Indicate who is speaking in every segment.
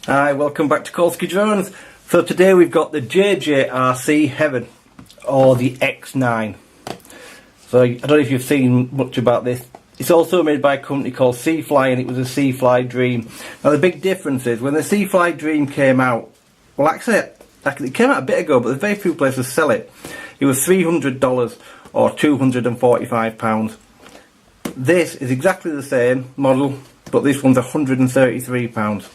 Speaker 1: Hi, welcome back to Kolsky Drones. So today we've got the JJRC Heron, or the X9. So I don't know if you've seen much about this. It's also made by a company called Seafly, and it was a Seafly Dream. Now the big difference is, when the Seafly Dream came out, well actually it came out a bit ago, but there's very few places sell it. It was $300 or £245. This is exactly the same model, but this one's £133.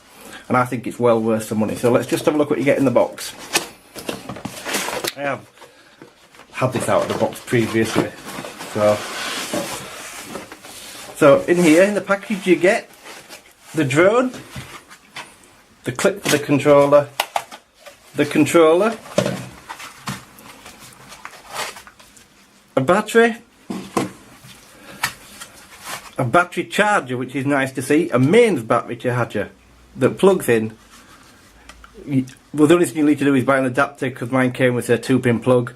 Speaker 1: And I think it's well worth the money. So let's just have a look what you get in the box. I have had this out of the box previously. So in here, in the package, you get the drone, the clip for the controller, a battery charger, which is nice to see, a mains battery charger that plugs in. Well, the only thing you need to do is buy an adapter, because mine came with a 2-pin plug,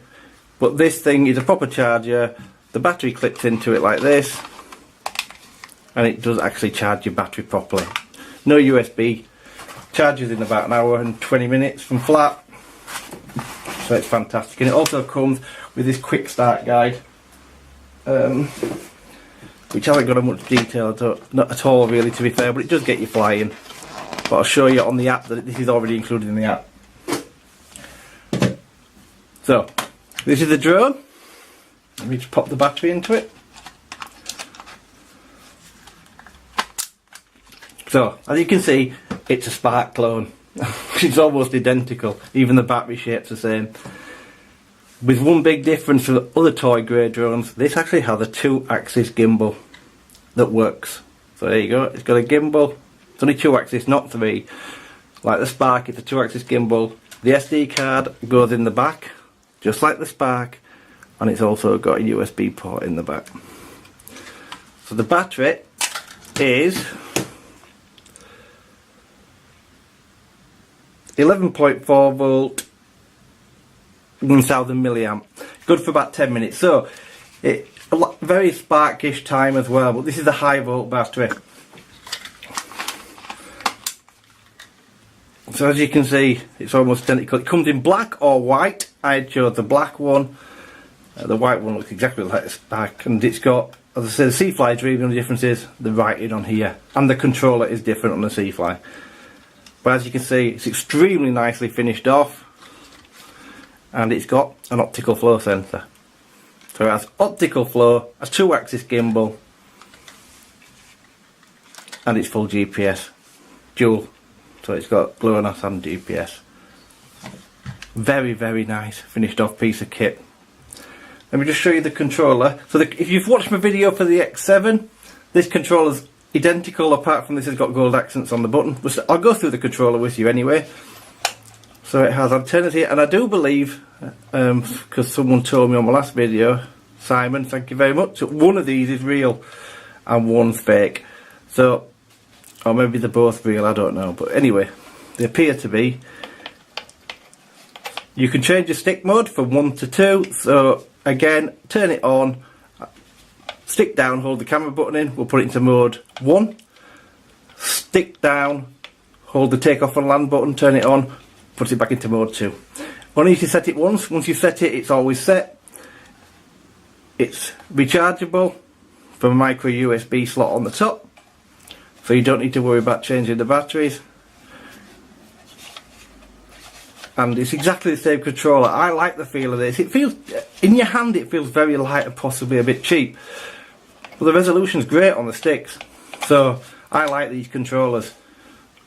Speaker 1: but this thing is a proper charger. The battery clips into it like this, and it does actually charge your battery properly. No USB, charges in about an hour and 20 minutes from flat, so it's fantastic. And it also comes with this quick start guide, which hasn't got much detail, not at all really, to be fair, but it does get you flying. But I'll show you on the app that this is already included in the app. So, this is the drone. Let me just pop the battery into it. So, as you can see, it's a Spark clone. It's almost identical, even the battery shape's the same. With one big difference from the other toy grade drones, this actually has a 2-axis gimbal that works. So there you go, it's got a gimbal. It's only 2-axis, not 3. Like the Spark, it's a 2-axis gimbal. The SD card goes in the back, just like the Spark, and it's also got a USB port in the back. So the battery is 11.4 volt, 1000 milliamp. Good for about 10 minutes. So it very Sparkish time as well, but this is a high volt battery. So as you can see, it's almost identical. It comes in black or white. I chose the black one. The white one looks exactly like the Spark, and it's got, as I said, the Seafly Dream. The only difference is the writing on here, and the controller is different on the Seafly. But as you can see, it's extremely nicely finished off, and it's got an optical flow sensor. So it has optical flow, a 2-axis gimbal, and it's full GPS, dual. So it's got GLONASS and GPS. Very, very nice finished off piece of kit. Let me just show you the controller. So if you've watched my video for the X7, this controller's identical, apart from this has got gold accents on the button. I'll go through the controller with you anyway. So it has antennas here, and I do believe, because someone told me on my last video, Simon, thank you very much, one of these is real and one's fake. So, or maybe they're both real, I don't know, but anyway, they appear to be. You can change your stick mode from 1 to 2, so again, turn it on, stick down, hold the camera button in, we'll put it into mode 1, stick down, hold the take off and land button, turn it on, put it back into mode 2. Only if you set it once you set it, it's always set. It's rechargeable from a micro USB slot on the top, so you don't need to worry about changing the batteries. And it's exactly the same controller. I like the feel of this. It feels, in your hand it feels very light and possibly a bit cheap. But the resolution's great on the sticks. So I like these controllers.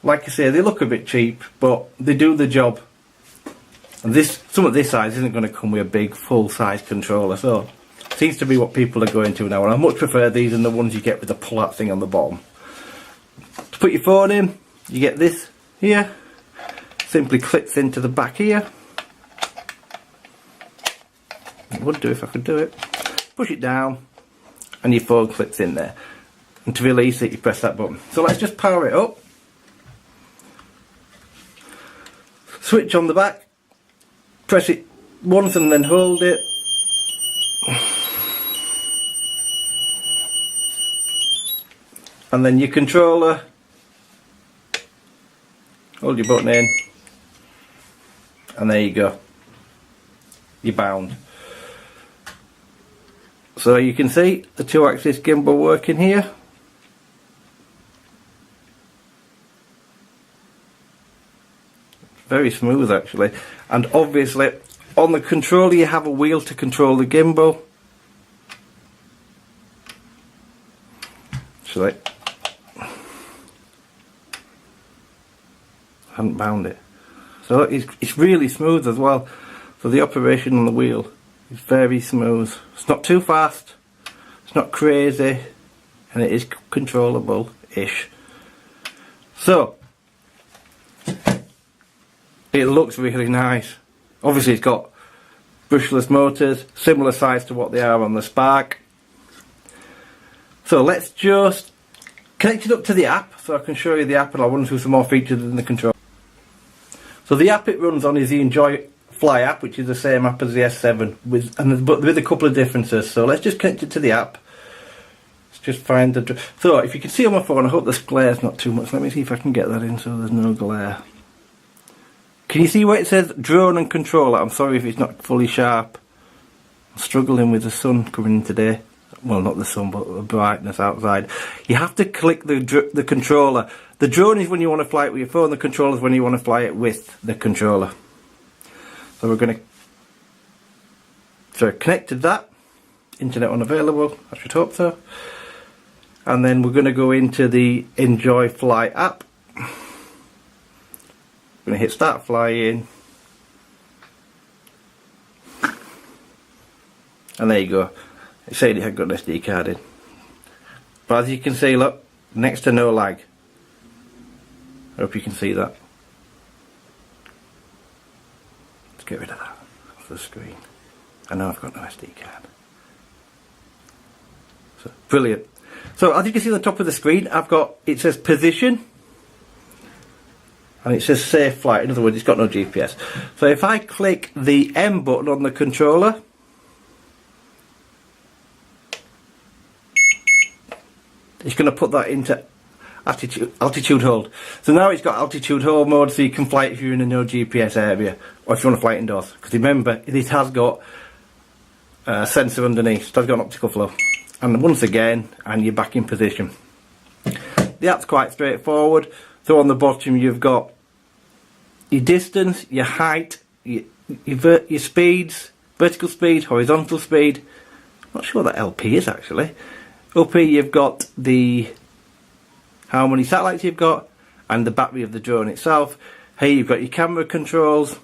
Speaker 1: Like I say, they look a bit cheap, but they do the job. And some of this size isn't going to come with a big full-size controller, so it seems to be what people are going to now. And I much prefer these than the ones you get with the pull-out thing on the bottom. To put your phone in, you get this here. Simply clips into the back here. It would do if I could do it. Push it down, and your phone clips in there. And to release it, you press that button. So let's just power it up. Switch on the back. Press it once and then hold it. And then your controller hold your button in, and there you go. You're bound. So you can see the 2-axis gimbal working here. Very smooth actually, and obviously on the controller you have a wheel to control the gimbal. So I hadn't bound it. So it's really smooth as well. So the operation on the wheel is very smooth. It's not too fast, it's not crazy, and it is controllable-ish. So it looks really nice. Obviously it's got brushless motors, similar size to what they are on the Spark. So let's just connect it up to the app so I can show you the app, and I'll run through some more features in the control. So the app it runs on is the Enjoy Fly app, which is the same app as the S7 but with a couple of differences. So let's just connect it to the app. Let's just find the... So if you can see on my phone, I hope this glare's not too much. Let me see if I can get that in so there's no glare. Can you see where it says drone and controller? I'm sorry if it's not fully sharp. I'm struggling with the sun coming in today. Well, not the sun, but the brightness outside. You have to click the controller. The drone is when you want to fly it with your phone. The controller is when you want to fly it with the controller. So we're going to connect to that. Internet unavailable. I should hope so. And then we're going to go into the Enjoy Fly app. We're going to hit Start Flying. And there you go. It said it had got an SD card in. But as you can see, look, next to no lag. I hope you can see that. Let's get rid of that off the screen. I know I've got no SD card. So, brilliant. So as you can see on the top of the screen, it says position. And it says safe flight. In other words, it's got no GPS. So if I click the M button on the controller, it's going to put that into altitude hold. So now it's got altitude hold mode, so you can fly it if you're in a no GPS area, or if you want to fly it indoors. Because remember, it has got a sensor underneath, so it's got an optical flow. And once again, and you're back in position. The app's quite straightforward. So on the bottom you've got your distance, your height, your speeds, vertical speed, horizontal speed. I'm not sure what that LP is actually. Up here you've got how many satellites you've got and the battery of the drone itself. Here you've got your camera controls,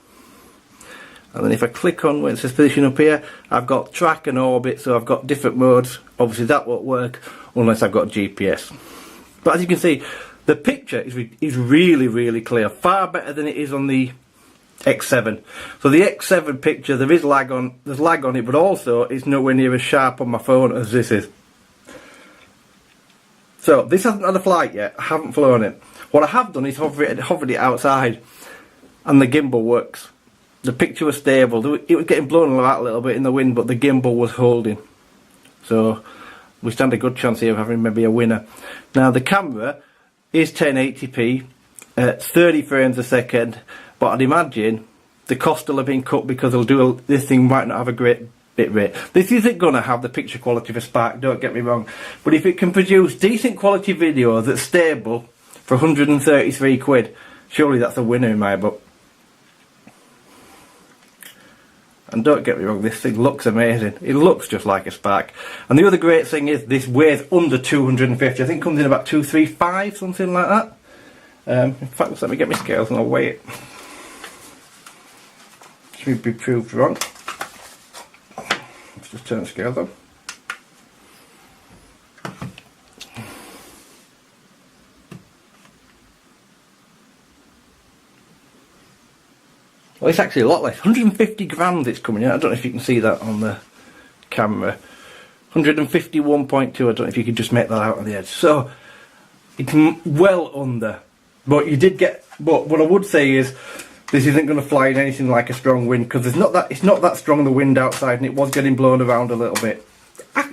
Speaker 1: and then if I click on where it says position up here, I've got track and orbit, so I've got different modes. Obviously that won't work unless I've got GPS. But as you can see, the picture is really clear, far better than it is on the X7. So the X7 picture, there's lag on it, but also it's nowhere near as sharp on my phone as this is. So this hasn't had a flight yet. I haven't flown it. What I have done is hovered it outside, and the gimbal works. The picture was stable. It was getting blown about a little bit in the wind, but the gimbal was holding. So we stand a good chance here of having maybe a winner. Now the camera is 1080p at 30 frames a second, but I'd imagine the cost will have been cut because this thing might not have a great bit rate. This isn't going to have the picture quality of a Spark, don't get me wrong, but if it can produce decent quality video that's stable for 133 quid, surely that's a winner in my book. And don't get me wrong, this thing looks amazing. It looks just like a Spark. And the other great thing is this weighs under 250. I think it comes in about 235, something like that. In fact, let me get my scales and I'll weigh it. Should be proved wrong. Let's just turn the scales on. Well, it's actually a lot less. 150 grams it's coming in. I don't know if you can see that on the camera. 151.2. I don't know if you could just make that out on the edge. So it's well under. But you did get. But what I would say is, this isn't going to fly in anything like a strong wind, because it's not that strong the wind outside, and it was getting blown around a little bit.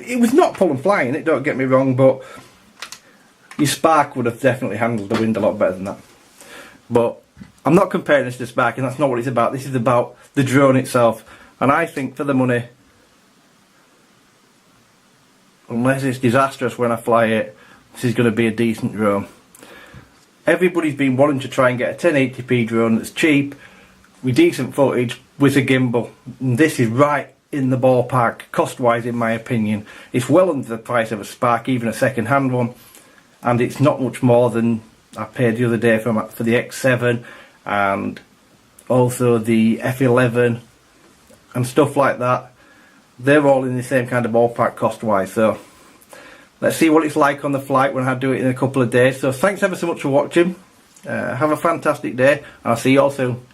Speaker 1: It was not pull and flying it. Don't get me wrong, but your Spark would have definitely handled the wind a lot better than that. But I'm not comparing this to Sparky, and that's not what it's about. This is about the drone itself. And I think for the money, unless it's disastrous when I fly it, this is going to be a decent drone. Everybody's been wanting to try and get a 1080p drone that's cheap, with decent footage, with a gimbal. And this is right in the ballpark, cost-wise, in my opinion. It's well under the price of a Spark, even a second-hand one. And it's not much more than I paid the other day for the X7 and also the F11 and stuff like that. They're all in the same kind of ballpark cost-wise. So let's see what it's like on the flight when I do it in a couple of days. So thanks ever so much for watching. Have a fantastic day, and I'll see you all soon.